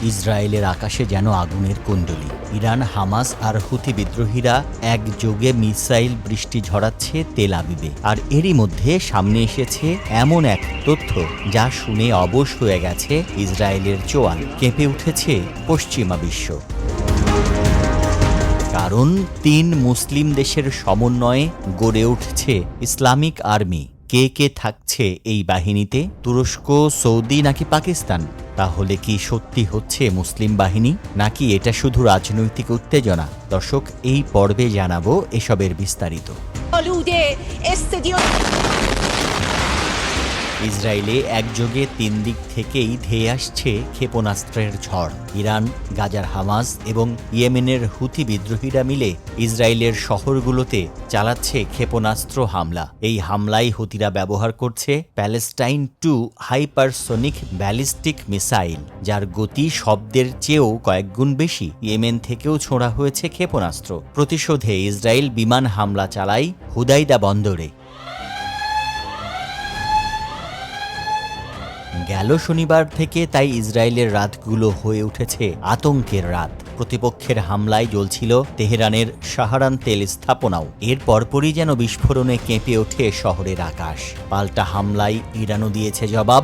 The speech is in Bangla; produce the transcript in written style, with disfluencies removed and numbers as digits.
ইসরায়েলের আকাশে যেন আগুনের কুণ্ডলী। ইরান, হামাস আর হুথি বিদ্রোহীরা একযোগে মিসাইল বৃষ্টি ঝরাচ্ছে তেল আবিবে। আর এরই মধ্যে সামনে এসেছে এমন এক তথ্য যা শুনে অবশ হয়ে গেছে ইসরায়েলের চোয়াল, কেঁপে উঠেছে পশ্চিমা বিশ্ব। কারণ ৩ মুসলিম দেশের সমন্বয়ে গড়ে উঠছে ইসলামিক আর্মি। কে কে থাকছে এই বাহিনীতে? তুরস্ক, সৌদি নাকি পাকিস্তান? তাহলে কি সত্যি হচ্ছে মুসলিম বাহিনী, নাকি এটা শুধু রাজনৈতিক উত্তেজনা? দর্শক, এই পর্বে জানাবো এসবের বিস্তারিত। ইসরায়েলে একযোগে ৩ দিক থেকেই ধেয়ে আসছে ক্ষেপণাস্ত্রের ঝড়। ইরান, গাজার হামাস এবং ইয়েমেনের হুথি বিদ্রোহীরা মিলে ইসরায়েলের শহরগুলোতে চালাচ্ছে ক্ষেপণাস্ত্র হামলা। এই হামলায় হুথিরা ব্যবহার করছে প্যালেস্টাইন 2 হাইপারসোনিক ব্যালিস্টিক মিসাইল, যার গতি শব্দের চেয়েও কয়েকগুণ বেশি। ইয়েমেন থেকেও ছোড়া হয়েছে ক্ষেপণাস্ত্র। প্রতিশোধে ইসরায়েল বিমান হামলা চালায় হুদাইদা বন্দরে। গেল শনিবার থেকে তাই ইসরায়েলের রাতগুলো হয়ে উঠেছে আতঙ্কের রাত। প্রতিপক্ষের হামলায় জ্বলছিল তেহরানের সাহারান তেল স্থাপনাও। এর পরপরই যেন বিস্ফোরণে কেঁপে ওঠে শহরের আকাশ। পাল্টা হামলায় ইরানও দিয়েছে জবাব।